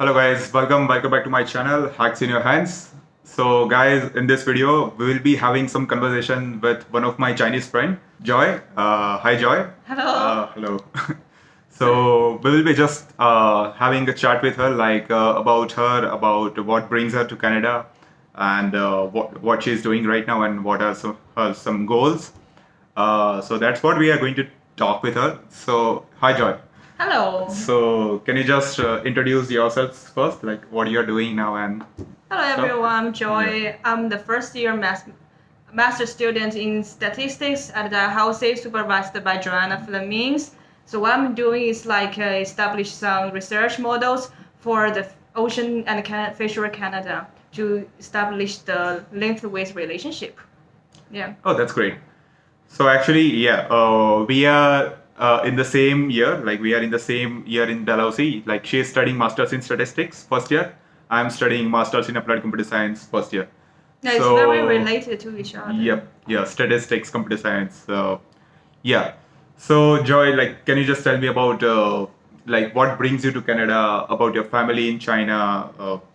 Hello guys, welcome back to my channel, Hacks in Your Hands. So guys, in this video, we will be having some conversation with one of my Chinese friend, Joy. Hi Joy. Hello. Hello. So we will be just having a chat with her, like about her, about what brings her to Canada, and what she's doing right now, and what are some goals. So that's what we are going to talk with her. So hi Joy. Hello. So, can you just introduce yourselves first, like what you're doing now and Hello stuff? everyone, I'm Joy. I'm the first year master student in statistics at the house supervised by Joanna Flemings. So what I'm doing is like establish some research models for the ocean and fishery Canada to establish the length-width relationship. Yeah. Oh, that's great. So actually, yeah, we are in the same year, like we are in the same year in Dalhousie. Like she is studying masters in statistics first year. I'm studying masters in applied computer science first year. Yeah, it's very related to each other. Yep, yeah, statistics, computer science. Yeah. So Joy, like, can you just tell me about like what brings you to Canada, about your family in China?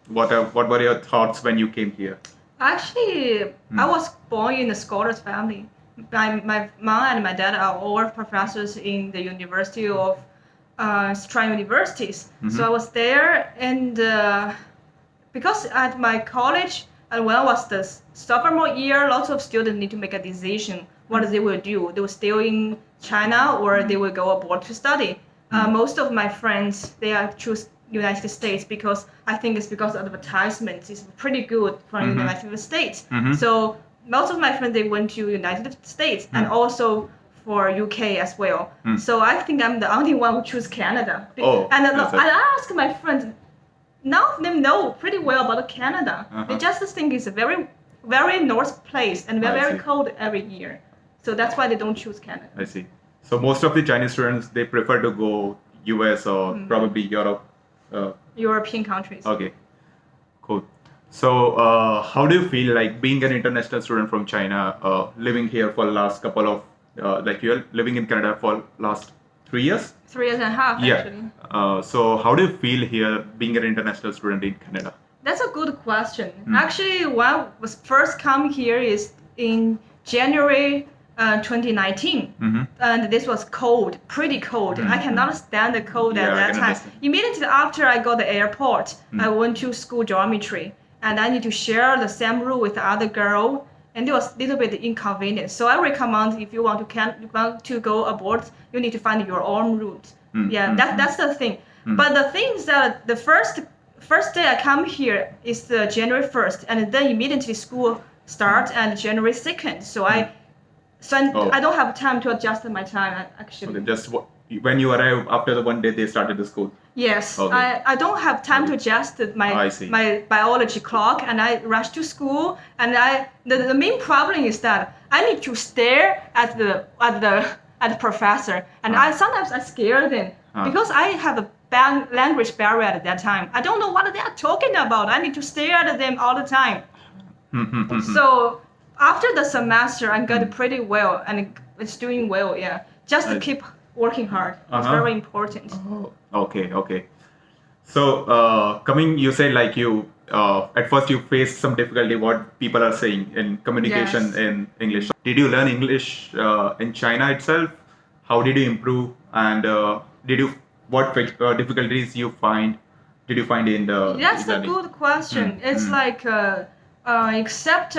What were your thoughts when you came here? Actually, I was born in a scholar's family. My mom and my dad are all professors in the University of Sichuan universities. So I was there, and because at my college, and when I was the sophomore year, lots of students need to make a decision what they will do. They will stay in China or they will go abroad to study. Most of my friends, they are choose United States because I think it's because advertisements is pretty good from United States. So most of my friends, they went to United States and also for UK as well. So I think I'm the only one who choose Canada. Oh, and that's it. I asked my friends, none of them know pretty well about Canada. They just think it's a very, very north place and we're I very see. cold every year. So that's why they don't choose Canada. I see. So most of the Chinese students, they prefer to go US or probably Europe. European countries. Okay, cool. So how do you feel like being an international student from China, living here for the last couple of, like you're living in Canada for last 3 years? 3 years and a half, actually. So how do you feel here being an international student in Canada? That's a good question. Actually, when I was first come here is in January 2019, and this was cold, pretty cold. I cannot stand the cold Yeah, at I that can time. understand. Immediately after I got the airport, I went to school dormitory, and I need to share the same room with the other girl, and it was a little bit inconvenient. So I recommend if you want to go abroad, you need to find your own route. Yeah, that's the thing. But the thing is that the first day I come here is the January 1st, and then immediately school starts and January 2nd. So I don't have time to adjust my time actually. Okay, just when you arrive after the one day they started the school. Yes, Okay. I don't have time to adjust I see. my biology clock, and I rush to school. And the main problem is that I need to stare at the professor, and sometimes I scare them because I have a bad language barrier at that time. I don't know what they are talking about. I need to stare at them all the time. So after the semester, I got pretty well, and it's doing well. Yeah, just to keep working hard. It's very important. Oh, okay. So you say like you at first you faced some difficulty what people are saying in communication Yes. in English. Did you learn English in China itself? How did you improve? And what difficulties did you find in the That's a learning? good question. It's like except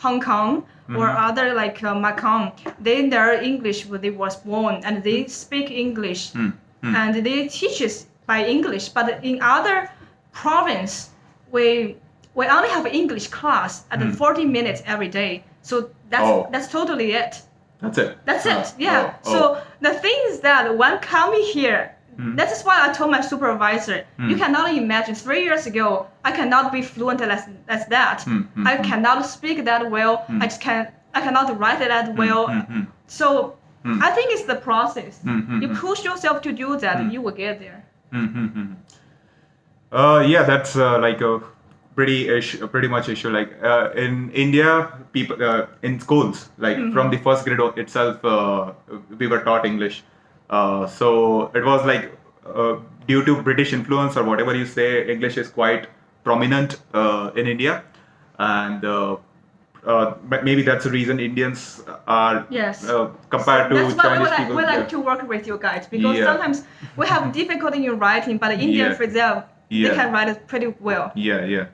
Hong Kong or other like Macau, their English when they was born and they speak English and they teach us by English. But in other province, we only have English class at 40 minutes every day. So that's totally it. That's it. That's it. Yeah. So the thing is that when coming here, that is why I told my supervisor, you cannot imagine 3 years ago, I cannot be fluent as that. I cannot speak that well. I cannot write that well. So I think it's the process. You push yourself to do that, you will get there. Yeah, that's like a pretty much issue. Like in India, people in schools, like from the first grade itself, we were taught English. So it was like due to British influence or whatever you say, English is quite prominent in India, and maybe that's the reason Indians are Yes. compared So that's to why Chinese we people. like to work with you guys, because Yeah. sometimes we have difficulty in writing, but the Indian, Yeah. for them, Yeah. they can write it pretty well. Yeah.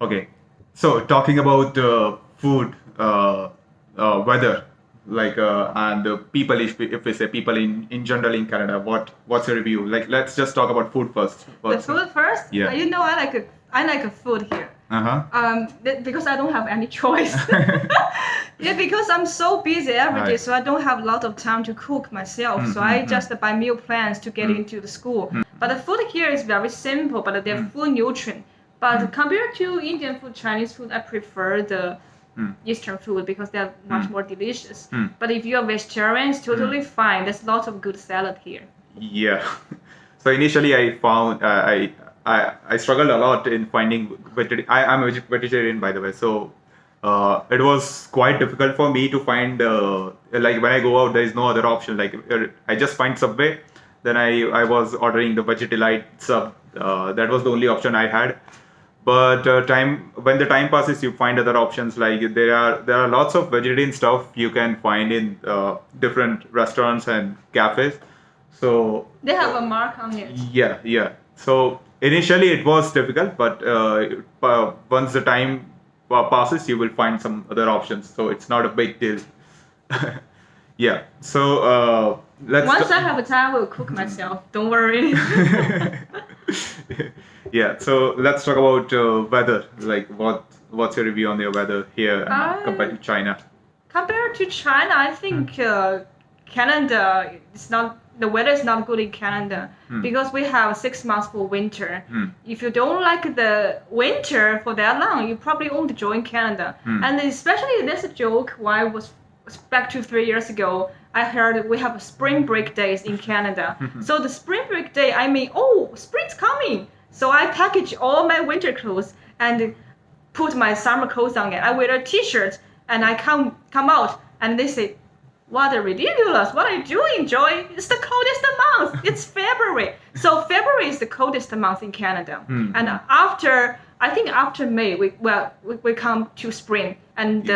Okay. So talking about food, weather, like and people, if we say people in general in Canada, what's your review? Like, let's just talk about food first. The food first. Yeah. You know, I like a food here. Because I don't have any choice. Yeah, because I'm so busy every day, Right. so I don't have a lot of time to cook myself. So I just buy meal plans to get into the school. But the food here is very simple, but they're full nutrient. But compared to Indian food, Chinese food, I prefer the Eastern food because they're much more delicious. But if you're vegetarian, it's totally fine. There's lots of good salad here. Yeah. So initially, I found I struggled a lot in finding vegetarian. I'm a vegetarian, by the way, so it was quite difficult for me to find like when I go out, there is no other option. Like I just find Subway, then I was ordering the Vegetilite sub. That was the only option I had. But when the time passes, you find other options. Like there are lots of vegetarian stuff you can find in different restaurants and cafes. So They have a mark on it. yeah. So initially it was difficult, but once the time passes, you will find some other options. So it's not a big deal. Yeah. So let's. Once I have a time, I will cook myself. Don't worry. Yeah. So let's talk about weather. Like what's your review on your weather here compared to China? Compared to China, I think Canada is not. The weather is not good in Canada because we have 6 months for winter. If you don't like the winter for that long, you probably won't join Canada. And especially there's a joke why I was back to 3 years ago. I heard we have spring break days in Canada. So the spring break day, I mean, oh, spring's coming. So I package all my winter clothes and put my summer clothes on it. I wear a t-shirt and I come out and they say, what a ridiculous! What are you doing, Joy? It's the coldest month. It's February. So February is the coldest month in Canada. And after May, we come to spring, and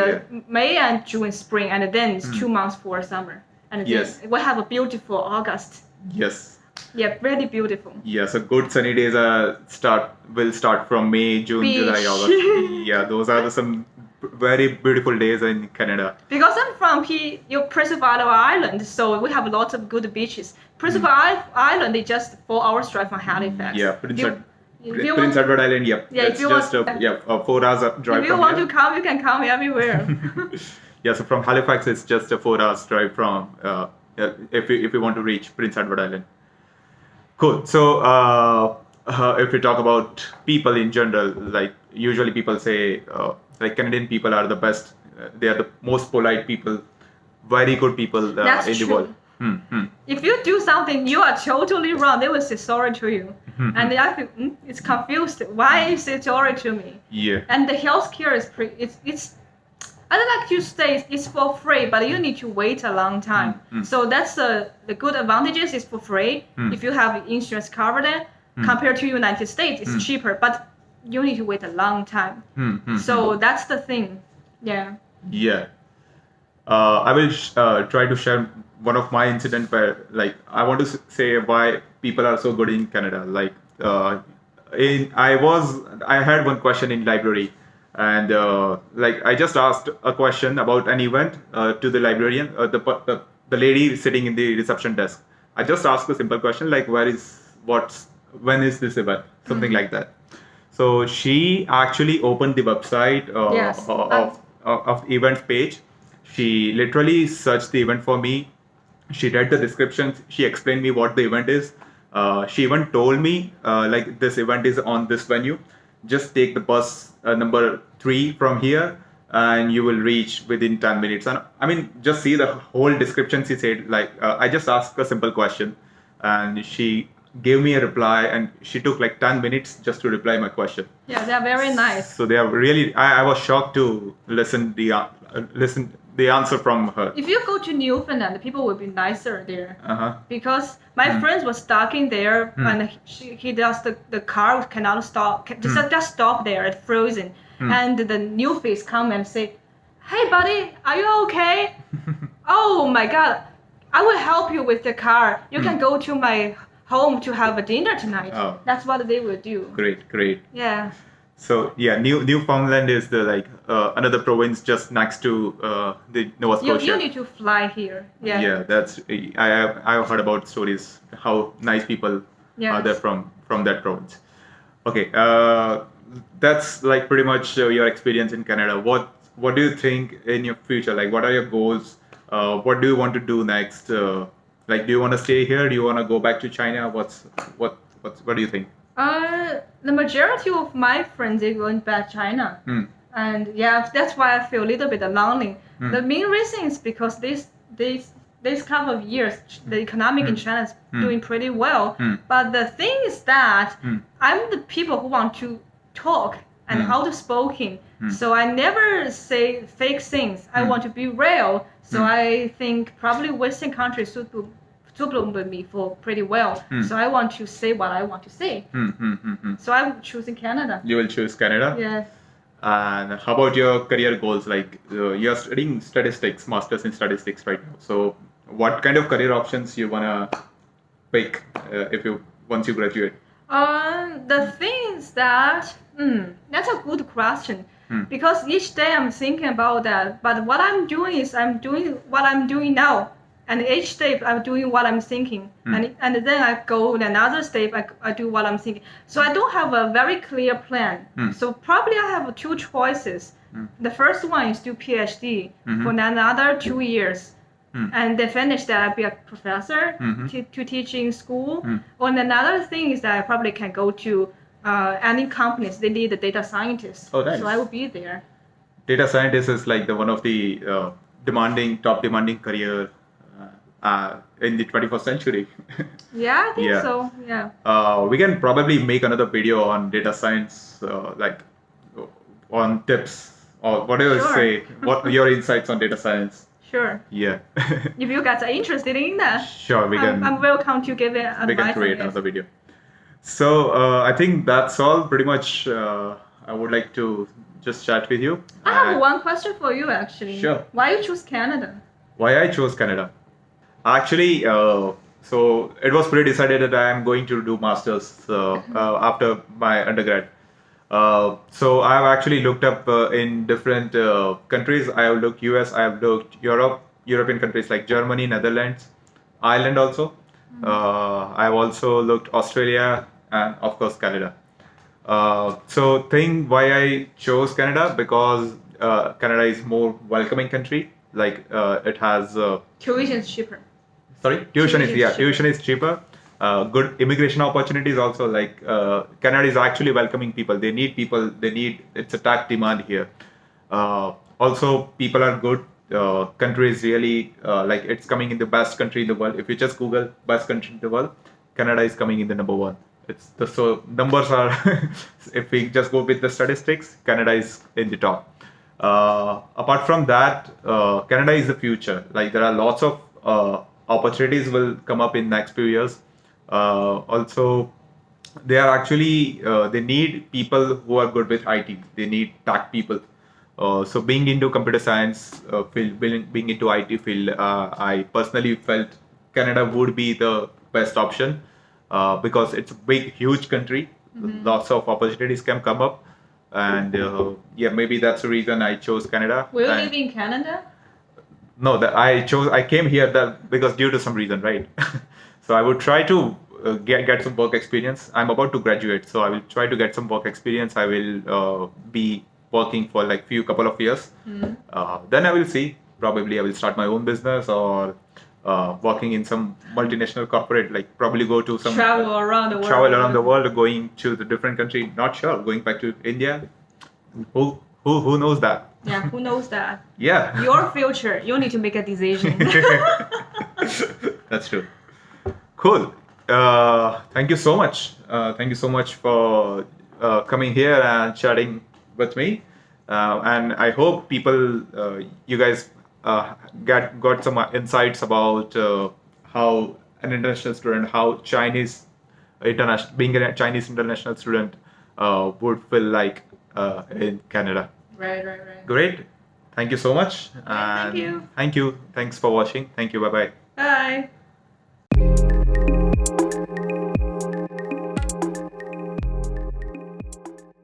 May and June spring, and then it's 2 months for summer. And Yes. then we have a beautiful August. Yes. Yeah, really beautiful. Yeah, so good sunny days will start from May, June, Beach. July, August. Yeah, those are some very beautiful days in Canada. Because I'm from Prince Edward Island, so we have lots of good beaches. Prince Edward Island is just 4 hours drive from Halifax. Yeah, If you Prince want, Edward Island. Yep. Yeah, if it's you just want- a 4 hours drive if you from want here. to come, you can come everywhere. Yeah, so from Halifax, it's just a 4 hours drive from if you want to reach Prince Edward Island. Cool. So if we talk about people in general, like usually people say like Canadian people are the best. They are the most polite people, very good people That's in the true. world. If you do something you are totally wrong, they will say sorry to you. And I feel it's confused. Why you say sorry to me? Yeah. And the healthcare is it's I don't like to say it's for free, but you need to wait a long time. So that's the good advantages is for free. If you have insurance covered it, compared to United States, it's cheaper, but you need to wait a long time. So that's the thing. Yeah. Yeah. I will try to share one of my incident where, like, I want to say why people are so good in Canada. Like, I had one question in library, and like I just asked a question about an event to the librarian, the lady sitting in the reception desk. I just asked a simple question like, when is this event? Something like that. So she actually opened the website Yes. of the event page. She literally searched the event for me. She read the description. She explained me what the event is. She even told me like this event is on this venue. Just take the bus number 3 from here, and you will reach within 10 minutes. And I mean, just see the whole description. She said like I just asked a simple question, and she gave me a reply, and she took like 10 minutes just to reply my question. Yeah, they're very nice. So they are really. I was shocked to listen the answer from her. If you go to Newfoundland, people will be nicer there. Uh-huh. Because my friends were stuck in there, and he does the car cannot stop, just stop there at frozen, and the new face come and say, "Hey buddy, are you okay? Oh my God, I will help you with the car. You can go to my home to have a dinner tonight." Oh. That's what they will do. Great. Yeah. So yeah, Newfoundland is the another province just next to the Nova Scotia. You need to fly here. Yeah. Yeah, that's I've heard about stories how nice people are there from that province. Okay, that's like pretty much your experience in Canada. What do you think in your future? Like, what are your goals? What do you want to do next? Like, do you want to stay here? Do you want to go back to China? What do you think? The majority of my friends they went back China, and yeah, that's why I feel a little bit lonely. The main reason is because this couple of years the economic in China is doing pretty well. But the thing is that I'm the people who want to talk and how to spoken. So I never say fake things. I want to be real. So I think probably Western countries supplement me for pretty well. So I want to say what I want to say. So I'm choosing Canada. You will choose Canada? Yes. And how about your career goals? Like you're studying statistics, masters in statistics right now. So what kind of career options you wanna pick once you graduate? The thing is that that's a good question. Because each day I'm thinking about that. But what I'm doing is I'm doing what I'm doing now. And each step I'm doing what I'm thinking, and then I go in another step. I do what I'm thinking. So I don't have a very clear plan. So probably I have two choices. The first one is do PhD for another 2 years, and then finish that I'll be a professor to teach in school. Or another thing is that I probably can go to any companies they need a data scientist. Oh, nice. So I will be there. Data scientist is like one of the top demanding career. In the 21st century. Yeah, I think so. Yeah. We can probably make another video on data science, like on tips or whatever. Sure. Say what are your insights on data science. Sure. Yeah. If you guys are interested in that, Sure, we can. I'm welcome to give it advice. We can create another video. So I think that's all. Pretty much, I would like to just chat with you. I have one question for you actually. Sure. Why you choose Canada? Why I chose Canada? Actually, so it was pretty decided that I am going to do masters after my undergrad. So I've actually looked up in different countries. I have looked US, I have looked European countries like Germany, Netherlands, Ireland also. I've also looked Australia and of course Canada. So thing why I chose Canada because Canada is more welcoming country. Like it has Tuition is cheaper. Sorry, tuition is cheaper. Good immigration opportunities also. Like Canada is actually welcoming people. They need people. It's a tech demand here. Also, people are good. Country is really like it's coming in the best country in the world. If you just Google best country in the world, Canada is coming in the number one. So numbers are. If we just go with the statistics, Canada is in the top. Apart from that, Canada is the future. Like there are lots of opportunities will come up in next few years. Also, they are actually they need people who are good with IT. They need tech people. So being into computer science field, being into IT field, I personally felt Canada would be the best option because it's a big, huge country. Lots of opportunities can come up. And yeah, maybe that's the reason I chose Canada. Will you live in Canada? No, I came here because due to some reason, right? So I would try to get some work experience. I'm about to graduate, so I will try to get some work experience. I will be working for like couple of years. Then I will see. Probably I will start my own business or working in some multinational corporate. Like probably go to some travel around the world, going to the different country. Not sure. Going back to India. Who knows that? Yeah, who knows that? Yeah. Your future. You need to make a decision. That's true. Cool. Thank you so much. Thank you so much for coming here and chatting with me. And I hope people, you guys got some insights about how an international student, how Chinese international, being a Chinese international student would feel like in Canada. Right. Great. Thank you so much. Thank you. Thank you. Thanks for watching. Thank you. Bye bye. Bye.